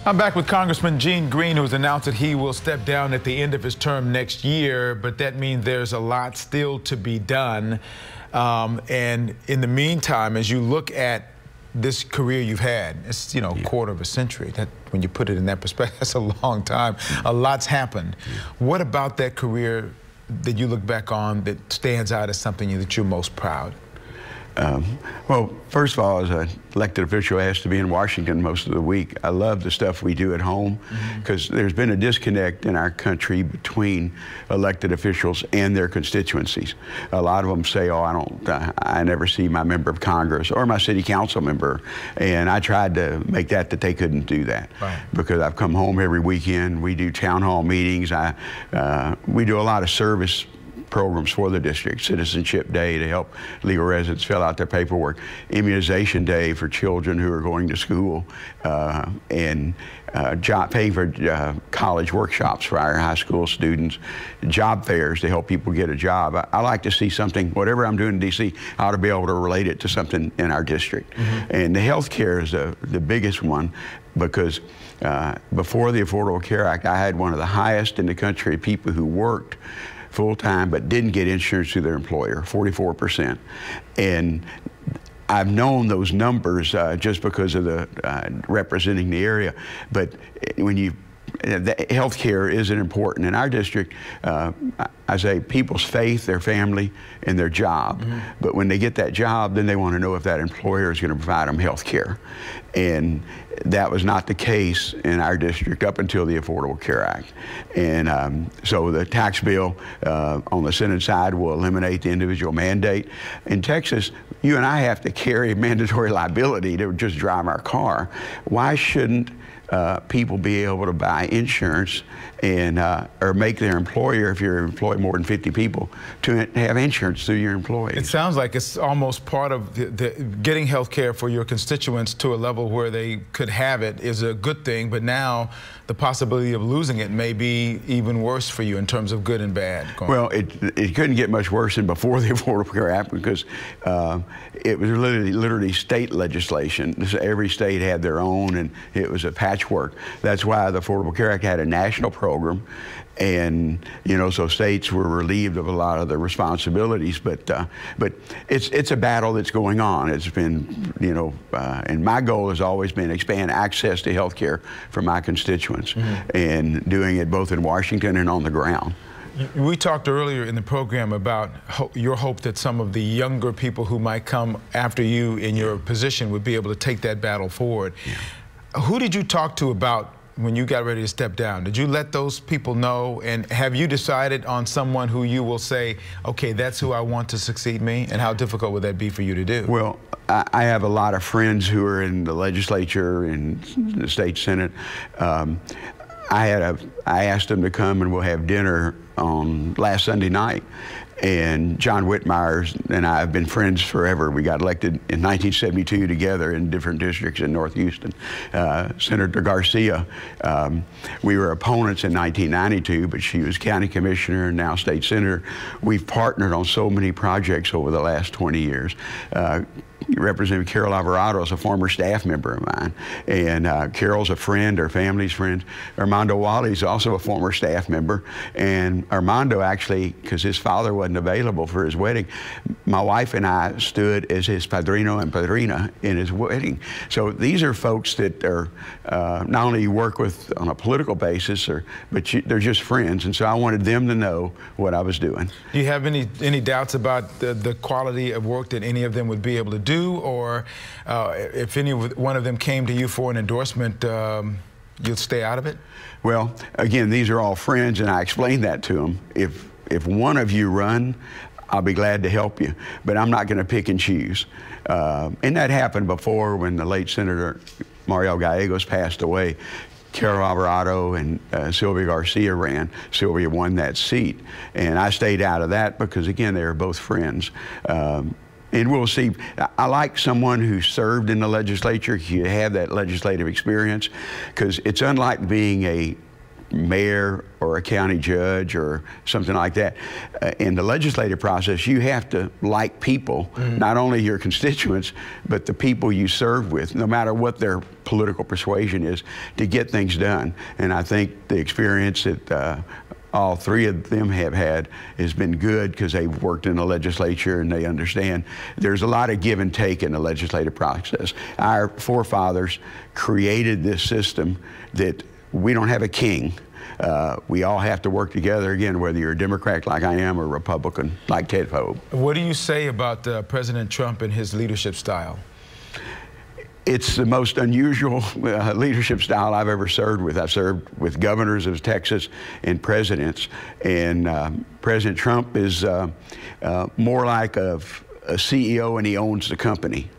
I'm back with Congressman Gene Green, who has announced that he will step down at the end of his term next year, but that means there's a lot still to be done. And in the meantime, as you look at this career you've had, it's, you know, a quarter of a century. That, when you put it in that perspective, that's a long time. A lot's happened. What about that career that you look back on that stands out as something that you're most proud? Well, first of all, as an elected official, I have to be in Washington most of the week. I love the stuff we do at home because there's been a disconnect in our country between elected officials and their constituencies. A lot of them say, oh, I never see my member of Congress or my city council member. And I tried to make that they couldn't do that. Right. Because I've come home every weekend. We do town hall meetings. We do a lot of service programs for the district. Citizenship Day to help legal residents fill out their paperwork, Immunization Day for children who are going to school, and paying for college workshops for our high school students, job fairs to help people get a job. I like to see something, whatever I'm doing in D.C., I ought to be able to relate it to something in our district. And the health care is the biggest one, because before the Affordable Care Act, I had one of the highest in the country of people who worked full-time but didn't get insurance through their employer, 44%. And I've known those numbers just because of the representing the area. But when health care isn't important in our district. I say people's faith, their family, and their job. But when they get that job, then they want to know if that employer is going to provide them health care. And that was not the case in our district up until the Affordable Care Act. And so the tax bill on the Senate side will eliminate the individual mandate. In Texas, you and I have to carry mandatory liability to just drive our car. Why shouldn't people be able to buy insurance and or make their employer, if you're employing more than 50 people, to have insurance through your employees? It sounds like it's almost part of the getting health care for your constituents to a level where they could have it is a good thing, but now the possibility of losing it may be even worse for you in terms of good and bad. Well, it couldn't get much worse than before the Affordable Care Act, because it was literally state legislation. Every state had their own, and it was a patchwork. That's why the Affordable Care Act had a national program, and so states were relieved of a lot of the responsibilities. But it's a battle that's going on. It's been, and my goal has always been expand access to health care for my constituents, and doing it both in Washington and on the ground. We talked earlier in the program about your hope that some of the younger people who might come after you in your position would be able to take that battle forward. Who did you talk to about when you got ready to step down? Did you let those people know, and have you decided on someone who you will say, okay, that's who I want to succeed me? And how difficult would that be for you to do? Well, I have a lot of friends who are in the legislature and the state senate. I asked them to come, and we'll have dinner on last Sunday night. And John Whitmire and I have been friends forever. We got elected in 1972 together in different districts in North Houston. Senator Garcia, we were opponents in 1992, but she was county commissioner and now state senator. We've partnered on so many projects over the last 20 years. Representative Carol Alvarado is a former staff member of mine, and Carol's a friend, her family's friend. Armando Wally is also a former staff member, and Armando actually, because his father wasn't available for his wedding, my wife and I stood as his padrino and padrina in his wedding. So these are folks that are not only you work with on a political basis, but they're just friends, and so I wanted them to know what I was doing. Do you have any doubts about the quality of work that any of them would be able to do, or if any one of them came to you for an endorsement, you'll stay out of it? Well, again, these are all friends, and I explained that to them. If one of you run, I'll be glad to help you, but I'm not going to pick and choose. And that happened before when the late Senator Mariel Gallegos passed away. Carol Alvarado and Sylvia Garcia ran. Sylvia won that seat, and I stayed out of that because, again, they were both friends. And we'll see. I like someone who served in the legislature. You have that legislative experience, because it's unlike being a mayor or a county judge or something like that. In the legislative process, you have to like people, not only your constituents, but the people you serve with, no matter what their political persuasion is, to get things done. And I think the experience that all three of them have had has been good because they've worked in the legislature and they understand there's a lot of give and take in the legislative process. Our forefathers created this system that we don't have a king. We all have to work together, again, whether you're a Democrat like I am or a Republican like Ted Poe. What do you say about President Trump and his leadership style? It's the most unusual leadership style I've ever served with. I've served with governors of Texas and presidents. And President Trump is more like a CEO, and he owns the company.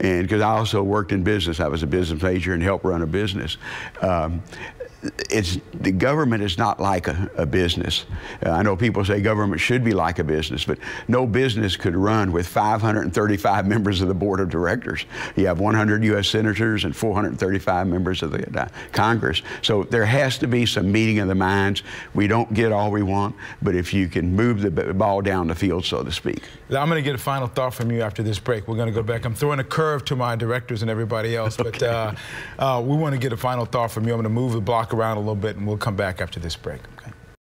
And because I also worked in business, I was a business major and helped run a business. The government is not like a business. I know people say government should be like a business, but no business could run with 535 members of the board of directors. You have 100 U.S. senators and 435 members of the Congress. So there has to be some meeting of the minds. We don't get all we want, but if you can move the ball down the field, so to speak. I'm going to get a final thought from you after this break. We're going to go back. I'm throwing a curve to my directors and everybody else, but we want to get a final thought from you. I'm going to move the block around a little bit, and we'll come back after this break.